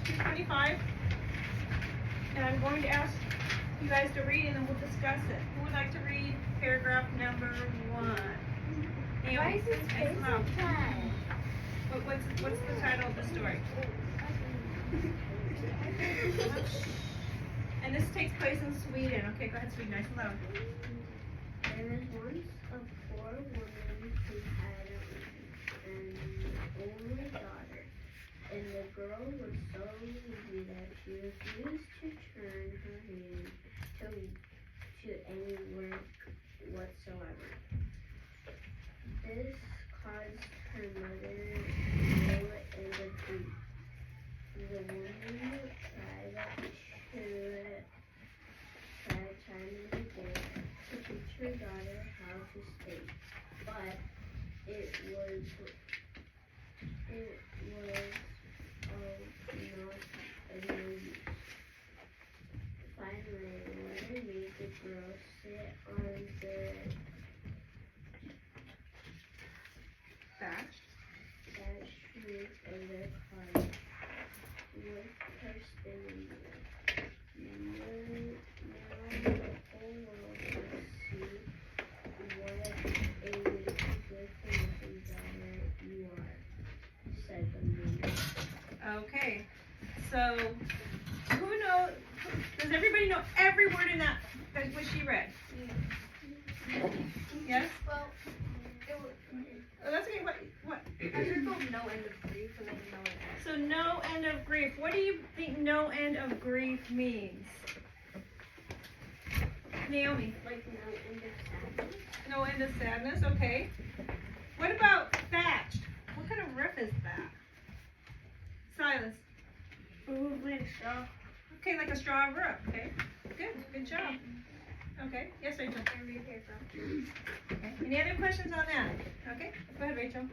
225. And I'm going to ask you guys to read and then we'll discuss it. Who would like to read paragraph number 1? Why is this What's the title of the story? And this takes place in Sweden. Okay, go ahead, Sweden, nice and loud. There was once a poor woman who had an only daughter, and the girl was so lazy that she refused to turn her hand to any work whatsoever. This caused her mother woe and grief. The woman tried time and again to teach her daughter how to speak, but it was of no use. Finally, the mother made the girl sit on the Thatched roof of their cottage with her spinning wheel. Now the whole world must see what a good-for-nothing daughter you are, said the woman. Okay, so does everybody know every word in that what she read? Yes? Well, Oh, that's okay. What? I circled no end of grief and then no end of. So no end of grief. What do you think no end of grief means? Naomi? Like no end of sadness. No end of sadness, okay. What about thatched? What kind of roof is that? Silas? Okay, like a straw roof, okay. Good job. Okay, yes, Rachel. Okay. Any other questions on that? Okay, go ahead, Rachel.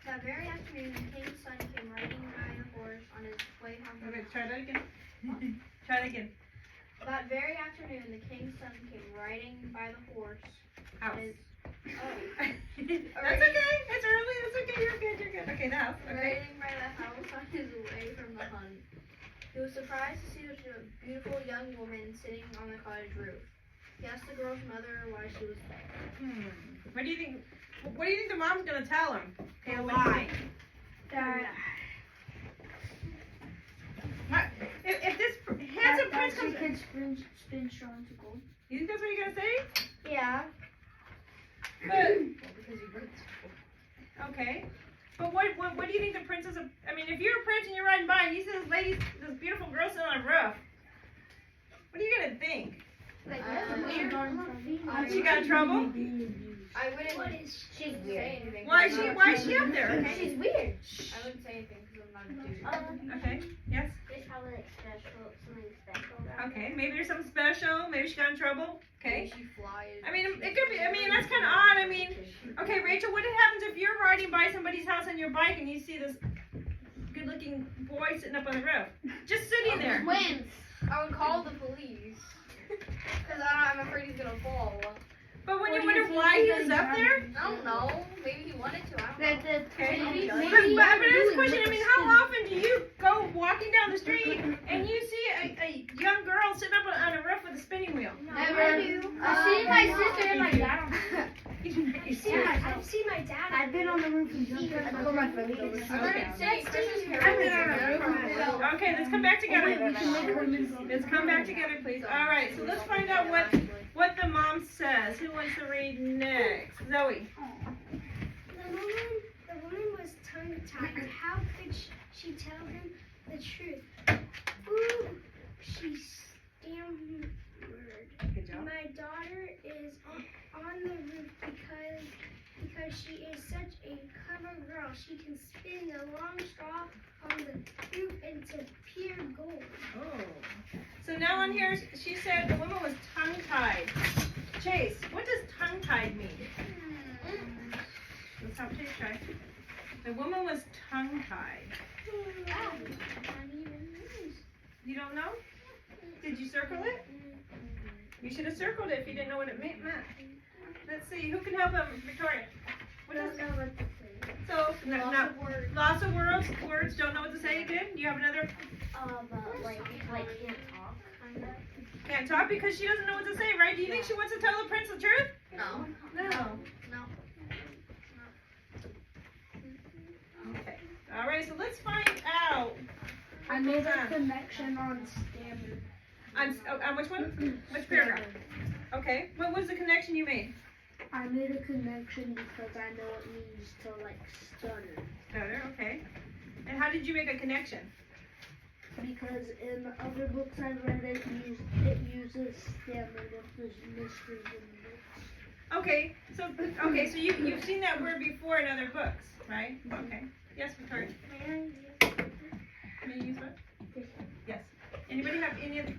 That very afternoon, the king's son came riding by a horse on his way home from Okay, try that again. Try that again. That very afternoon, the king's son came riding by the horse House. on his. That's okay. It's early. It's okay. You're good. Okay, the house. Okay. Riding by the house on his way from the hunt. He was surprised to see such a beautiful young woman sitting on the cottage roof. He asked the girl's mother why she was there. What do you think? What do you think the mom's gonna tell him? Okay, a lie. If this handsome prince comes, spin strong to gold. you think that's what you're gonna say? Yeah. But Because he wrote. okay. But what do you think the princess? I mean, if you're a prince and you're riding by and you see this beautiful girl sitting on a roof, what are you gonna think? Like, She got in trouble? I wouldn't She's say weird. anything. Why is she up there? Okay. She's weird. I wouldn't say anything because I'm not a dude. Okay. Yes. There's probably like something special about Okay. Maybe there's something special. Maybe she got in trouble. Okay. Maybe she flies. I mean, it could be. I mean, that's kind of odd. I mean, okay, Rachel, what happens if you're riding by somebody's house on your bike and you see this good-looking boy sitting up on the roof, just sitting there? Twins. I would call the police. Because I'm afraid he's gonna fall. But when you wonder why he was up there, I don't know. Maybe he wanted to. I don't know. okay. Maybe- But this question, I mean, how often do you go walking down the street and you see a young girl sitting up on a roof with a spinning wheel? Never. I've seen my sister and my dad on I've seen my dad. I've been on the roof and jumped Okay. Okay, let's come back together. Let's come back together, please. All right, so let's find out what the mom says. Who wants to read next? Zoe. The woman was tongue-tied. How could she tell him the truth? Ooh, she stammered. Good job. My daughter is on the roof because she is such a clever girl. She can spin the long straw on the roof into pure gold. Oh. So now on here, she said the woman was tongue-tied. Chase, what does tongue-tied mean? Let's have Chase try. The woman was tongue-tied. You don't know? Did you circle it? You should have circled it if you didn't know what it meant. Let's see, who can help him? Victoria. What does? Don't know what to say. It's So, now, lots of words, don't know what to say again? Do you have another? Like can't talk, kind of. Can't talk because she doesn't know what to say, right? Do you think she wants to tell the prince the truth? No. No. No. Okay. All right, so let's find out. I made a connection on standard. On which one? Which paragraph? Okay. What was the connection you made? I made a connection because I know it means to like stutter. Stutter, okay. And how did you make a connection? Because in the other books I read, it uses standard if there's mysteries in the books. Okay, so you've seen that word before in other books, right? Okay. Yes, Victoria. May I use what? Yes. Anybody have any other?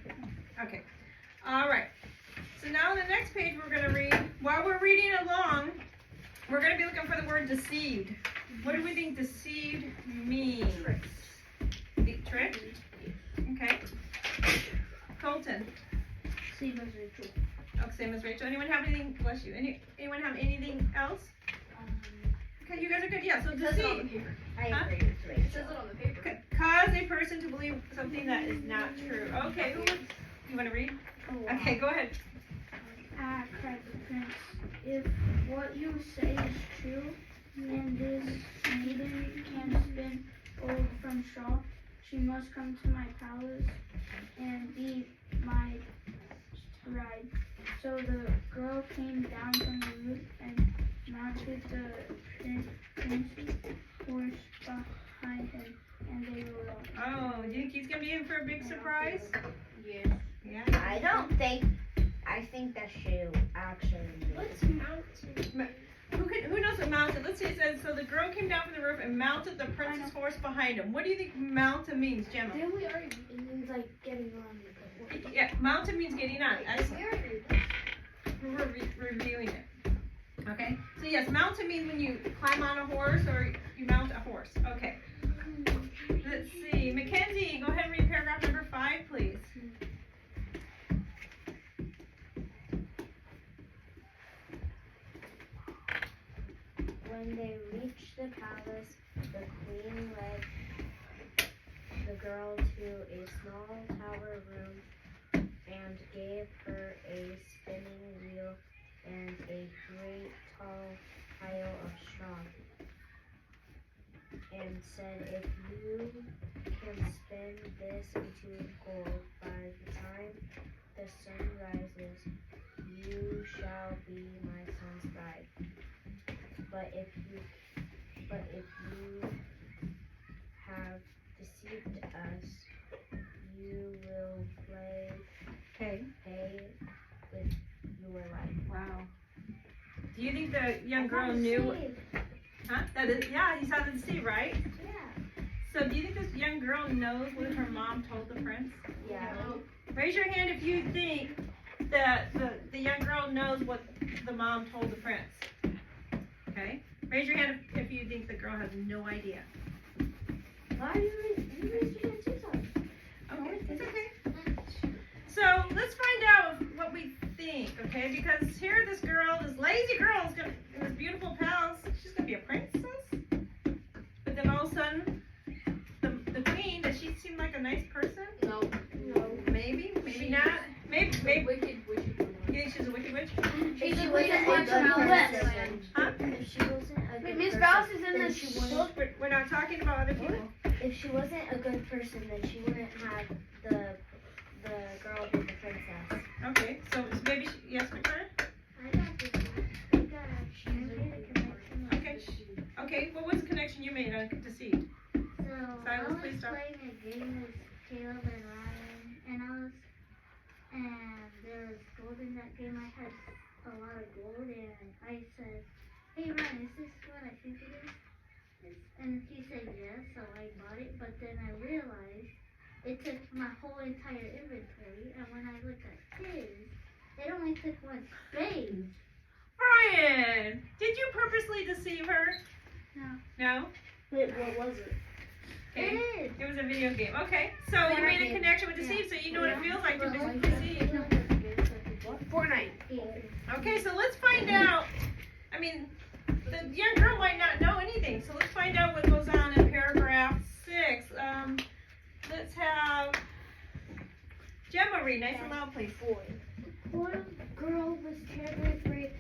Okay. All right. So now on the next page we're going to read, while we're reading along, we're going to be looking for the word deceived. What do we think deceived means? Trick? Okay. Colton. Same as Rachel. Oh, same as Rachel. Anyone have anything? Bless you. Anyone have anything else? Okay, you guys are good. Yeah. So deceive. I Huh? agree with Rachel. It says it on the paper. Cause a person to believe something that is not true. Okay. You want to read? Okay. Go ahead. Cried the prince, if what you say is true, and this maiden can spin gold from straw, she must come to my palace and be my bride. So the girl came down from the roof and mounted the prince's horse behind him, and they rode off. Oh, do you think he's gonna be in for a big surprise? Yes. Yeah. I think that's true, actually. What's mounted? Who knows what mounted? Let's see. It says so. The girl came down from the roof and mounted the prince's horse behind him. What do you think mounted means, Gemma? Didn't we already? It means like getting on the horse. Yeah, mounted means getting on. Excellent. We're reviewing it. Okay. So yes, mounted means when you climb on a horse or you mount a horse. Okay. Let's see. Mackenzie, go ahead and read paragraph number 5, please. When they reached the palace, the queen led the girl to a small tower room and gave her a spinning wheel and a great tall pile of straw, and said, if you can spin this into gold by the time the sun rises, you shall be my son's bride. But if you have deceived us, you will pay with your life. Wow. Do you think the young girl knew? Huh? That is, yeah, he saw the deceive, right? Yeah. So do you think this young girl knows what her mom told the prince? Yeah. Raise your hand if you think that the young girl knows what the mom told the prince. Okay? Raise your hand if you think the girl has no idea. Why are you raising your hand 2 times? Okay, it's okay. So let's find out what we think, okay? Because here this girl, this lazy girl is gonna, in this beautiful palace, she's gonna be a princess. But then all of a sudden, the queen, does she seem like a nice person? No. Maybe not. Maybe. Wicked. You think she's a wicked witch? She's She a wasn't wicked a witch good from person. Huh? If she wasn't a good Miss person, Mouse is in then the she wouldn't. We're not talking about other people. If she wasn't a good person, then she wouldn't have the girl be the princess. Okay, so maybe, yes, Victoria? I don't think I made a connection. Okay. Okay, what was the connection you made on deceived? So Silence, I was please stop. playing a game with Caleb and Ryan, and there was gold in that game. I had a lot of gold, and I said, "Hey Ryan, is this what I think it is?" And he said yes, so I bought it. But then I realized it took my whole entire inventory, and when I looked at his, it only took 1 space. Brian, did you purposely deceive her? No. No? Wait, what was it? Okay. It is. It was a video game. Okay, so you made a connection with deceive, so you know what it feels like to be deceived. Fortnite. Okay, so let's find out. I mean, the young girl might not know anything, so let's Emma, read nice and loud, please. Poor girl was terribly afraid,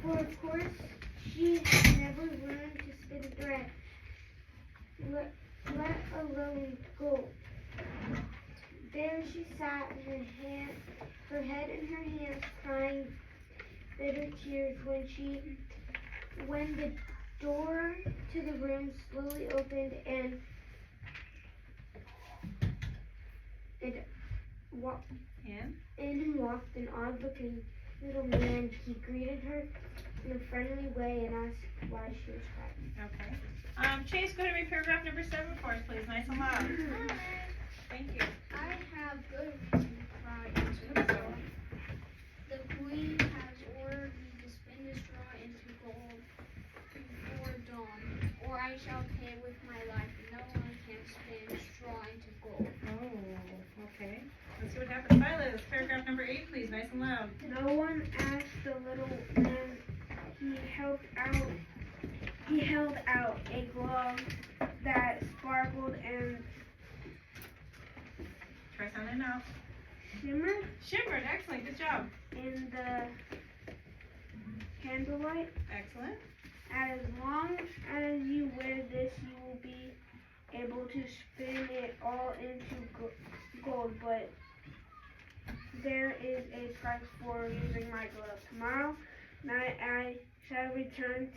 for of course she had never learned to spin thread, let alone gold. There she sat, her head in her hands, crying bitter tears when the door to the room slowly opened and in walked an odd-looking little man. He greeted her in a friendly way and asked why she was crying. Okay. Chase, go to read paragraph number 7 for us, please. Nice and loud. Thank you. I have good reason to cry, answered the girl. The queen has ordered me to spin the straw into gold before dawn, or I shall pay with my life, and no one can spin straw into gold. Oh, okay. Let's see what happens. Silas, paragraph number 8, please. Nice and loud. No one asked the little man. He held out a glove that sparkled and Try sounding out. shimmered Shimmered. Excellent. Good job. in the candlelight. Excellent. As long as you wear this, you will be able to spin it all into gold, but there is a price for using my glove. Tomorrow night I shall return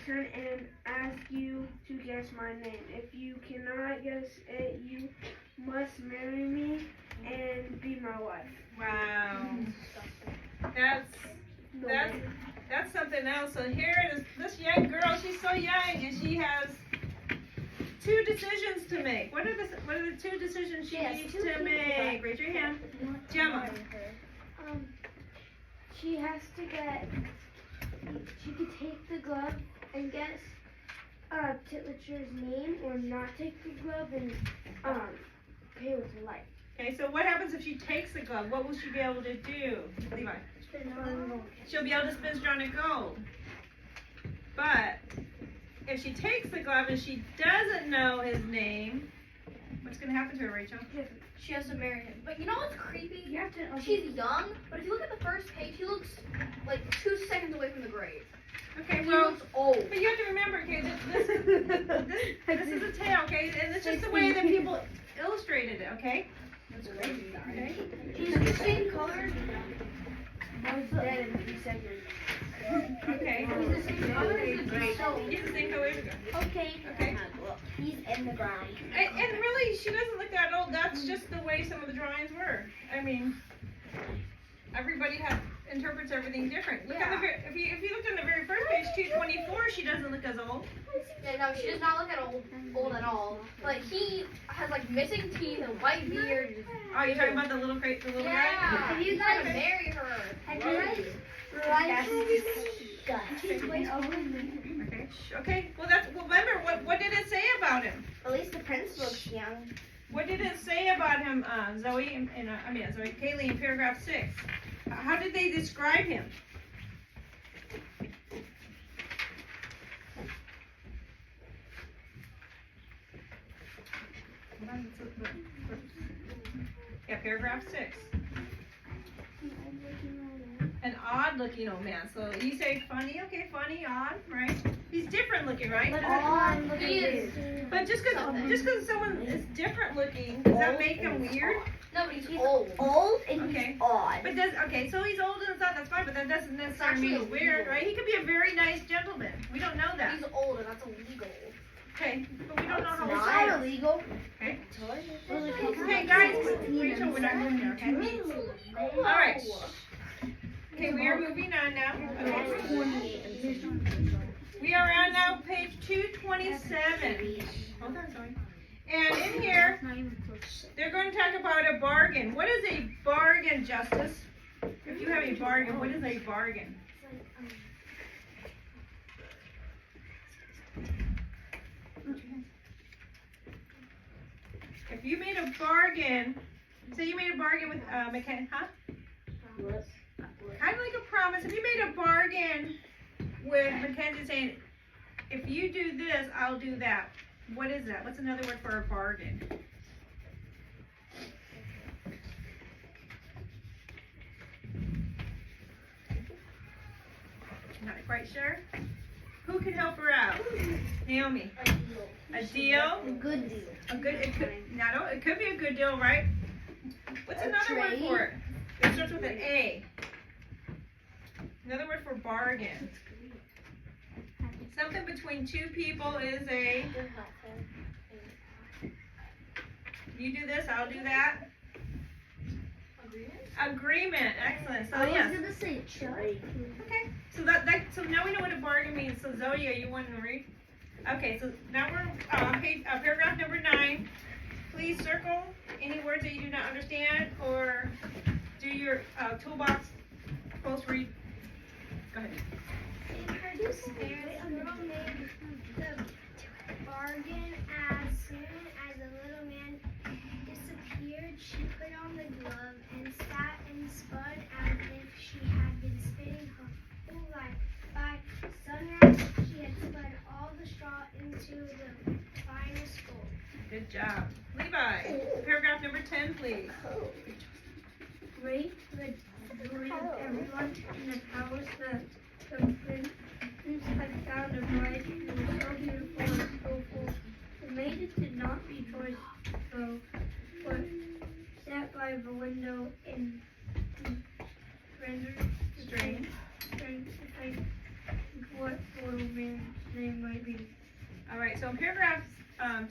and ask you to guess my name. If you cannot guess it, you must marry me and be my wife. Wow. That's something else. So here is this young girl. She's so young and she has 2 decisions to make. What are the 2 decisions she needs to make? Raise your hand. Gemma. She has to she could take the glove and guess Titliture's name, or not take the glove and pay with life. Okay, so what happens if she takes the glove? What will she be able to do? Levi. She'll be able to spin straw into gold. But if she takes the glove and she doesn't know his name, what's going to happen to her, Rachel? She has to marry him. But you know what's creepy? You have to. She's young, but if you look at the first page, he looks like 2 seconds away from the grave. Okay, He well, looks old. but you have to remember, okay, this is a tale, okay, and it's just the way that people illustrated it, okay? That's crazy. Okay. She's the same color. One's dead in 3 seconds. Okay. He's the same color as the grave. He's the same color as the girl. Okay. Okay. He's in the ground. And really, she doesn't look that old. That's just the way some of the drawings were. I mean, everybody interprets everything different. Look at the if you looked on the very first page, 224, she doesn't look as old. Yeah, no, she does not look at old at all. But he has like missing teeth, a white beard. Oh, you're talking about the little guy? Yeah. He's trying to marry her. Okay. Okay. Well, remember what did it say about him? At least the prince looks young. What did it say about him, Zoe? Kaylee, in paragraph 6. How did they describe him? Yeah, paragraph 6. An odd-looking old man. So you say funny, okay, funny, odd, right? He's different looking, right? He is. But just because someone is different looking, does that make him weird? No, but he's old. Old and Okay. he's odd. But so he's old and that's fine, but that doesn't necessarily mean he's weird, right? He could be a very nice gentleman. We don't know that. He's old and that's illegal. Okay, but we don't know how Not old he is. illegal. Okay. Hey guys, Rachel, we're not going there, okay? All right. Okay, we are moving on now. Okay. We are on now page 227. Hold on, sorry. And in here, they're going to talk about a bargain. What is a bargain, Justice? If you have a bargain, what is a bargain? If you made a bargain, say you made a bargain with McKenna, huh? Kind of like a promise. If you made a bargain with Mackenzie saying, if you do this, I'll do that. What is that? What's another word for a bargain? quite sure. Who can help her out? Naomi. A deal? A good deal. A good, it could be a good deal, right? What's another word for it? It starts with an A. Another word for bargain. Something between two people is a, you do this, I'll do that. Agreement, excellent. So I was yes. gonna say trade. Okay. So now we know what a bargain means. So Zoe, are you wanting to read? Okay. So now we're on paragraph number 9. Please circle any words that you do not understand, or do your toolbox close read. Go ahead. A little made the bargain as soon as the little man disappeared. She put on the glove and sat and spun as if she had been spinning her whole life. By sunrise, she had spun all the straw into the finest gold. Good job. Levi, paragraph number 10, please. Great the joy of everyone in the palace that the prince had found a bride who was so beautiful and skillful. The maiden did not rejoice though, but sat by the window and rendered Strange. strange to think what the little man's name might be. All right. So in paragraph 10,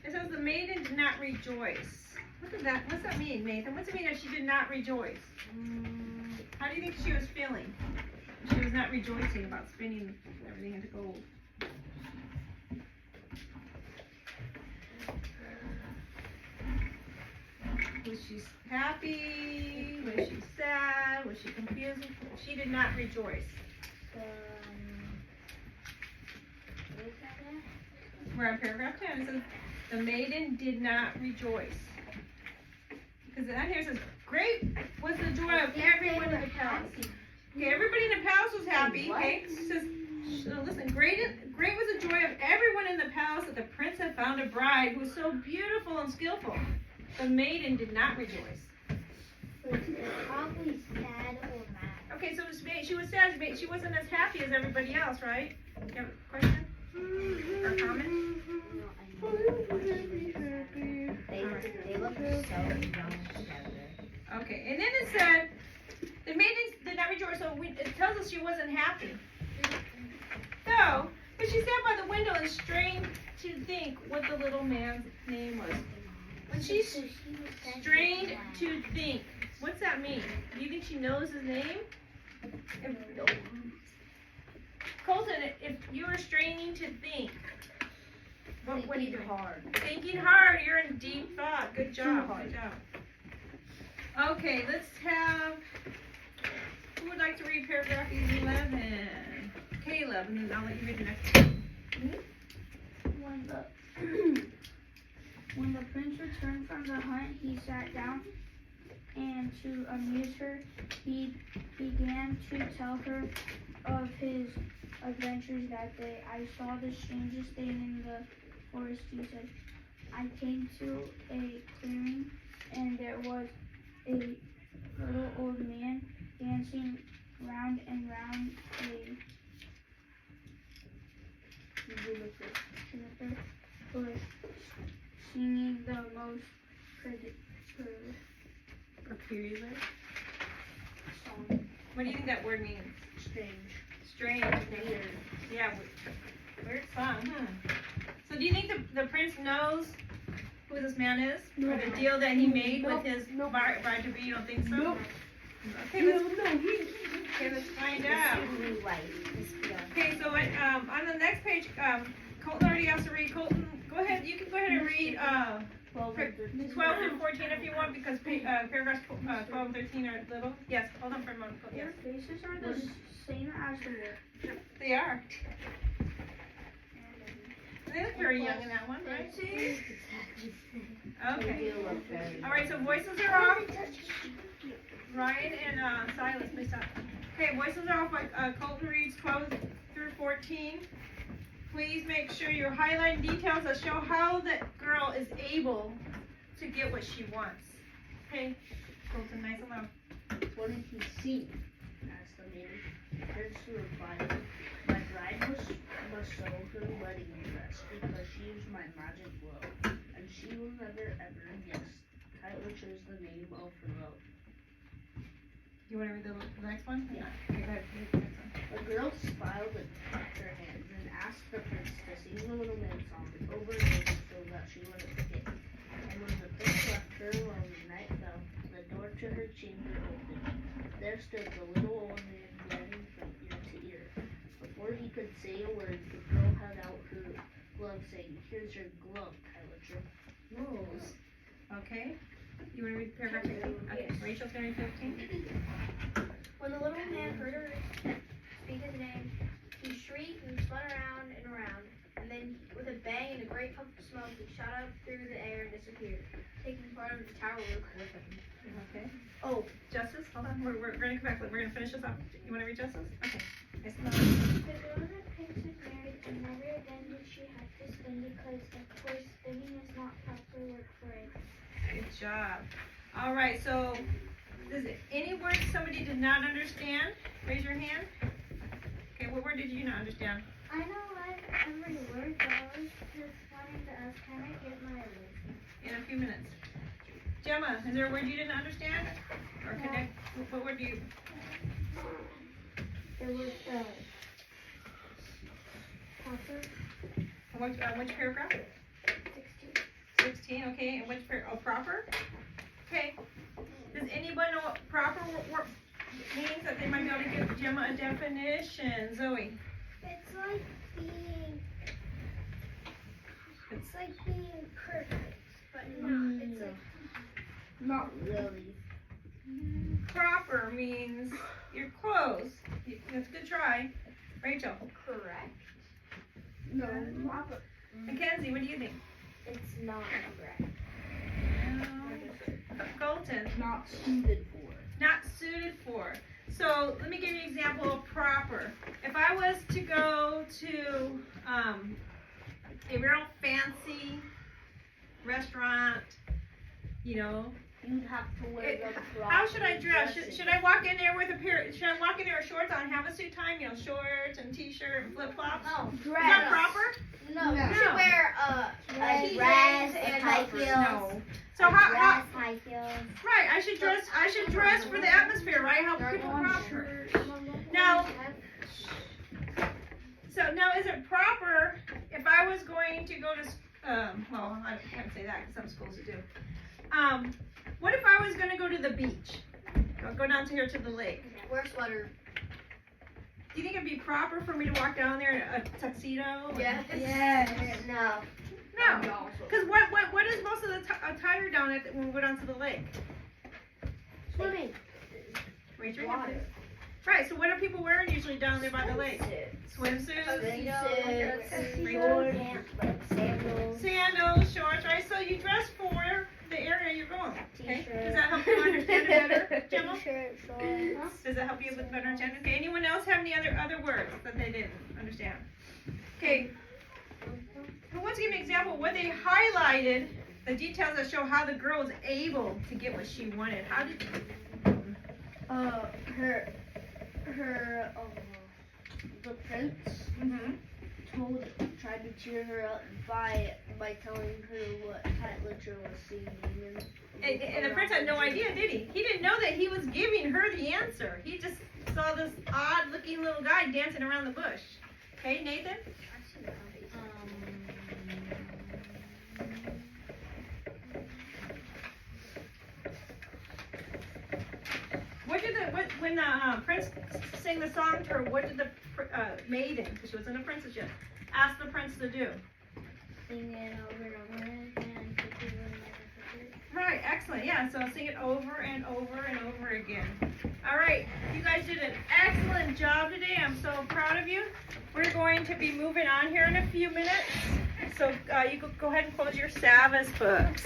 it says the maiden did not rejoice. What's that mean, Nathan? What's it mean that she did not rejoice? How do you think she was feeling? She was not rejoicing about spinning everything into gold. Was she happy? Was she sad? Was she confused? She did not rejoice. We're on paragraph 10. It says, the maiden did not rejoice. Because down here it says, great was the joy of everyone in the palace. Okay, everybody in the palace was happy. Okay, it says, so listen, great was the joy of everyone in the palace that the prince had found a bride who was so beautiful and skillful. The maiden did not rejoice. Probably sad or mad. Okay, so she was sad. She wasn't as happy as everybody else, right? You have a question or comment? They look so young together. Okay, and then it said, the maiden did not rejoice, so it tells us she wasn't happy. So, but she sat by the window and strained to think what the little man's name was. When she strained to think, what's that mean? Do you think she knows his name? Colton, if you were straining to think, what do you do? Hard. Thinking hard, you're in deep thought. Good job. Good job. Okay, let's have, who would like to read paragraph 11? Caleb, and then I'll let you read the next one. When the prince returned from the hunt, he sat down, and to amuse her, he began to tell her of his adventures that day. I saw the strangest thing in the forest, he said. I came to a clearing, and there was a little old man dancing round and round a juniper bush, singing the most Peculiar. song. What do you think that word means? Strange. Strange. Weird. Yeah, weird song, huh? So do you think the prince knows who this man is? No. Or the deal that he made Nope. with his Nope. bride to be? You don't think so? Nope. Okay, let's find out. Okay, so on the next page, Colton already has to read. Colton, go ahead. You can go ahead and read 12 and 14 if you want, because paragraphs 12 and 13 are little. Yes, hold on for a moment. Yes, Their faces are the same as the word. they are. They look very young in that one, right? Okay. All right, so voices are off. Ryan and Silas, please stop. Okay, voices are off. Colton reads 12 through 14. Please make sure you're highlighting details that show how that girl is able to get what she wants. Okay, Colton, nice and loud. What did he see? the maiden. Prince replied, my bride must sew her wedding dress because she is my magic glove, and she will never ever guess. Tyler chose the name of her love. You want to read the next one? Yeah. Okay, go ahead. Read the next one. The girl smiled and clapped her hands and asked the prince to sing the little man song over and over so that she wouldn't forget. And when the prince left her alone, the night fell, the door to her chamber opened. There stood the little old man grinning from ear to ear. Before he could say a word, the girl held out her glove, saying, "Here's your glove, Tyler." Rules. Okay. You want to read paragraph 15? Okay. Rachel's going to read 15. When the little man heard her speak his name, he shrieked and spun around and around, and then with a bang and a great puff of smoke, he shot up through the air and disappeared, taking part of the tower roof with him. Okay. Oh, Justice, hold on. We're going to come back. We're going to finish this up. You want to read Justice? Okay. Nice. The girl that Prince was married, and never again did she have to spin because, of course, spinning is not proper work for it. Good job. All right. So, any words somebody did not understand? Raise your hand. Okay. What word did you not understand? I know what every word, but I was just wanting to ask, can I get my list? In a few minutes. Gemma, is there a word you didn't understand? Or connect? What word do you? It was proper Which paragraph? 16. 16. Okay. And which proper? Okay. Does anybody know what proper means that they might be able to give Gemma a definition? Zoe. It's like being perfect, but not. It's like Not really. Proper means you're close. That's a good try. Rachel. Correct. No, proper. Mackenzie, what do you think? It's not correct. Colton. Not suited for. Not suited for. So let me give you an example of proper. If I was to go to a real fancy restaurant, you know, You'd have to wear the proper how should I dress? dressing. Should I walk in there with should I walk in there with shorts on, have a suit tie, you know, shorts and t-shirt and flip flops? No. Is that proper? No. No. You should wear a dress, and high heels. No. So how high heels. right, I should dress for the atmosphere, right? How people proper. Now, so now is it proper if I was going to go to, well, I can't say that because some schools do. What if I was going to go to the beach? I'll go down to here to the lake. Wear a sweater. Do you think it'd be proper for me to walk down there in a tuxedo? Yes. No. No. Because what is most of the attire down at when we go down to the lake? Swimming. Raise your hand, please. Right, so what are people wearing usually down there by the lake? Swimsuits, sandals, shorts, right? So you dress for the area you're going. Okay? Does that help you understand it better, Gemma? Does that help you with better understanding? Okay, anyone else have any other words that they didn't understand? Okay. Who wants to give me an example of what they highlighted, the details that show how the girl was able to get what she wanted? How did The prince tried to cheer her up by telling her what literature was singing. and the prince had no idea, did he? He didn't know that he was giving her the answer. He just saw this odd looking little guy dancing around the bush. Okay, Nathan? When the prince sang the song to her, what did the maiden, because she wasn't a princess yet, ask the prince to do? Sing it over and over again, and quickly will never forget. Right, excellent. Yeah, so sing it over and over and over again. All right, you guys did an excellent job today. I'm so proud of you. We're going to be moving on here in a few minutes. So you go ahead and close your Savas books.